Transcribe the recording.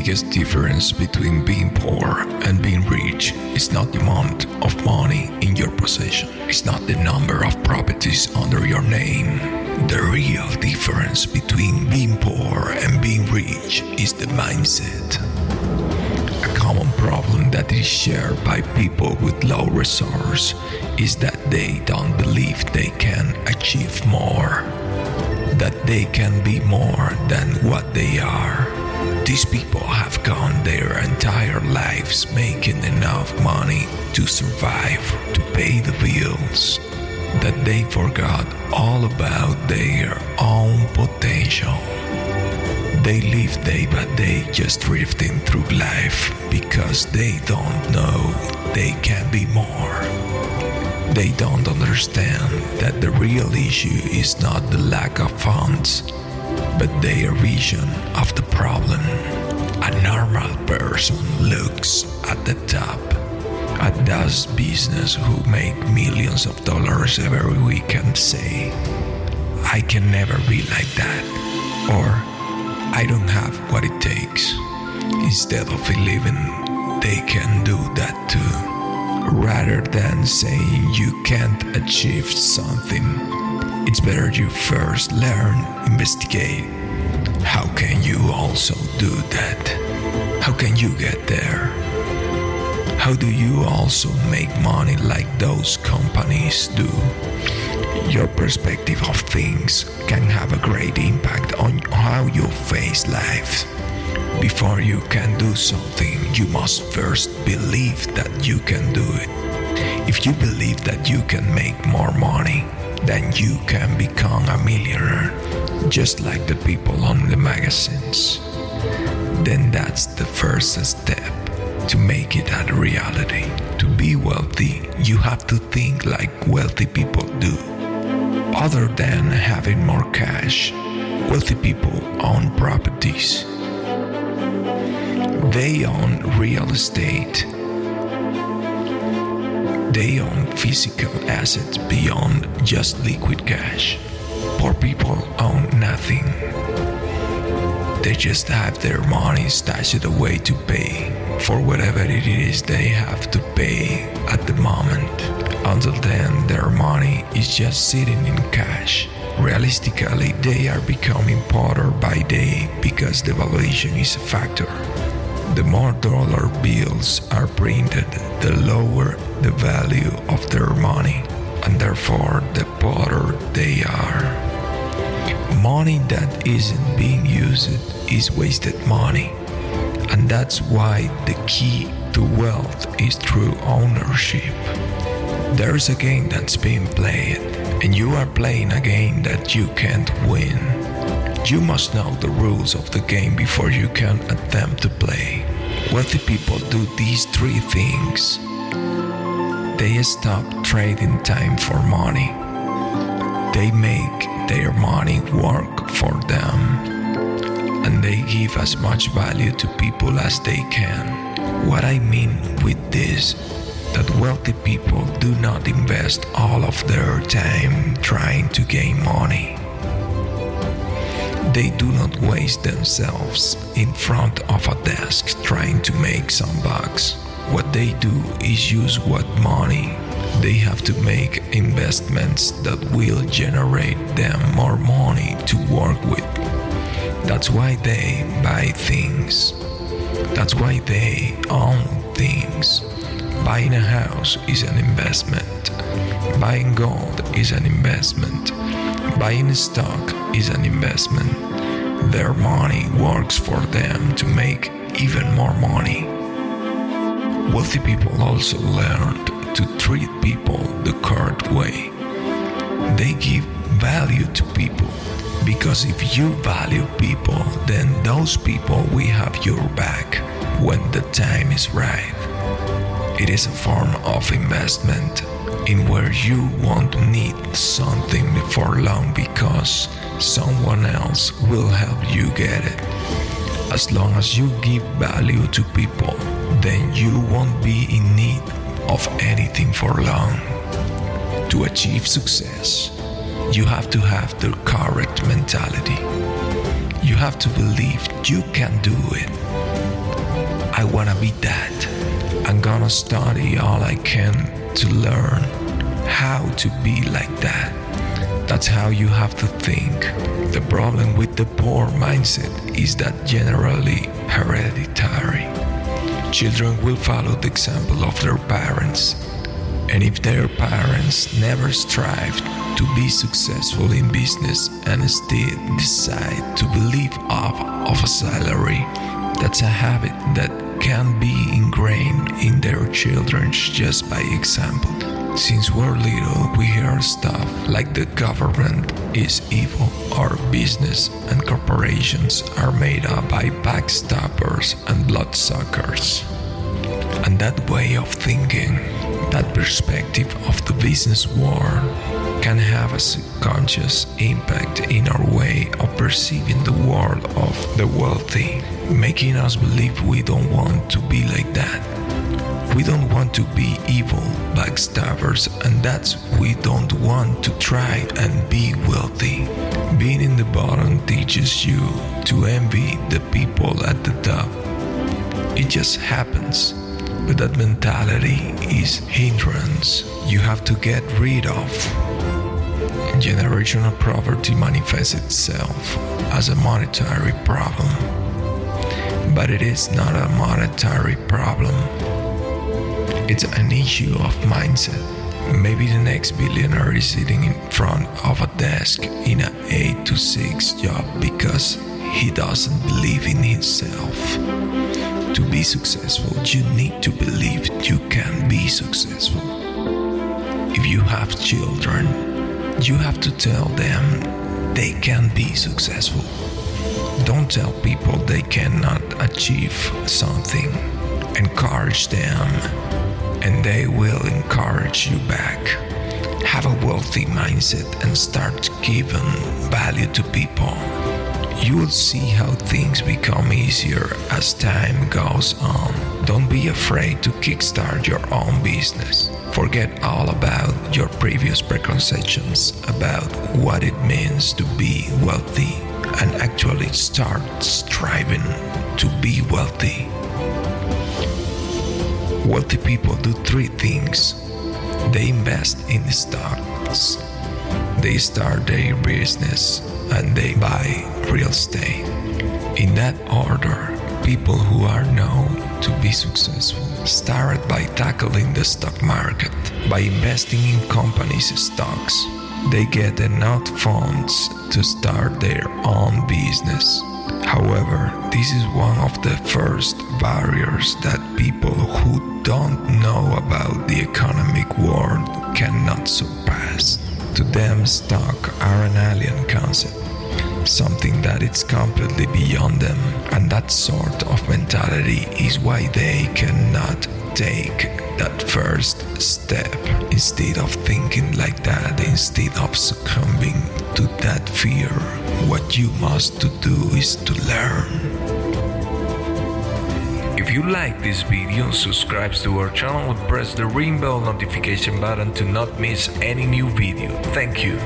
biggest difference between being poor and being rich is not the amount of money in your possession. It's not the number of properties under your name. The real difference between being poor and being rich is the mindset. A common problem that is shared by people with low resources is that they don't believe they can achieve more, that they can be more than what they are. These people have gone their entire lives making enough money to survive, to pay the bills, that they forgot all about their own potential. They live day by day just drifting through life because they don't know they can be more. They don't understand that the real issue is not the lack of funds, but their vision of the problem. A normal person looks at the top, at those businesses who make millions of dollars every week and say, I can never be like that, or I don't have what it takes, instead of believing they can do that too. Rather than saying you can't achieve something, it's better you first learn, investigate. How can you also do that? How can you get there? How do you also make money like those companies do? Your perspective of things can have a great impact on how you face life. Before you can do something, you must first believe that you can do it. If you believe that you can make more money, then you can become a millionaire, just like the people on the magazines. Then that's the first step to make it a reality. To be wealthy, you have to think like wealthy people do. Other than having more cash, wealthy people own properties. They own real estate. They own physical assets beyond just liquid cash. Poor people own nothing. They just have their money stashed away to pay for whatever it is they have to pay at the moment. Until then, their money is just sitting in cash. Realistically, they are becoming poorer by day because the valuation is a factor. The more dollar bills are printed, the lower the value of their money, and therefore the poorer they are. Money that isn't being used is wasted money, and that's why the key to wealth is through ownership. There's a game that's being played, and you are playing a game that you can't win. You must know the rules of the game before you can attempt to play. Wealthy people do these three things. They stop trading time for money. They make their money work for them. And they give as much value to people as they can. What I mean with this, that wealthy people do not invest all of their time trying to gain money. They do not waste themselves in front of a desk trying to make some bucks. What they do is use what money they have to make investments that will generate them more money to work with. That's why they buy things. That's why they own things. Buying a house is an investment. Buying gold is an investment. Buying stock is an investment. Their money works for them to make even more money. Wealthy people also learned to treat people the correct way. They give value to people, because if you value people, then those people will have your back when the time is right. It is a form of investment in where you won't need something before long because someone else will help you get it. As long as you give value to people, then you won't be in need of anything for long. To achieve success, you have to have the correct mentality. You have to believe you can do it. I wanna be that. I'm gonna study all I can to learn how to be like that. That's how you have to think. The problem with the poor mindset is that generally hereditary. Children will follow the example of their parents. And if their parents never strived to be successful in business and instead decide to live off of a salary, that's a habit that can be ingrained in their children just by example. Since we're little, we hear stuff like the government is evil, or business and corporations are made up by backstabbers and bloodsuckers. And that way of thinking, that perspective of the business world, can have a subconscious impact in our way of perceiving the world of the wealthy, making us believe we don't want to be like that. We don't want to be evil backstabbers, and that's we don't want to try and be wealthy. Being in the bottom teaches you to envy the people at the top. It just happens. But that mentality is hindrance you have to get rid of. Generational poverty manifests itself as a monetary problem. But it is not a monetary problem. It's an issue of mindset. Maybe the next billionaire is sitting in front of a desk in an 8 to 6 job because he doesn't believe in himself. To be successful, you need to believe you can be successful. If you have children, you have to tell them they can be successful. Don't tell people they cannot achieve something. Encourage them, and they will encourage you back. Have a wealthy mindset and start giving value to people. You will see how things become easier as time goes on. Don't be afraid to kickstart your own business. Forget all about your previous preconceptions about what it means to be wealthy and actually start striving to be wealthy. Wealthy people do 3 things. They invest in stocks, they start their business, and they buy real estate. In that order, people who are known to be successful started by tackling the stock market. By investing in companies' stocks, they get enough funds to start their own business. However, this is one of the first barriers that people who don't know about the economic world cannot surpass. To them, stock are an alien concept, something that is completely beyond them, and that sort of mentality is why they cannot take that first step. Instead of thinking like that, instead of succumbing to that fear, what you must do is to learn. If you like this video, subscribe to our channel and press the ring bell notification button to not miss any new video. Thank you.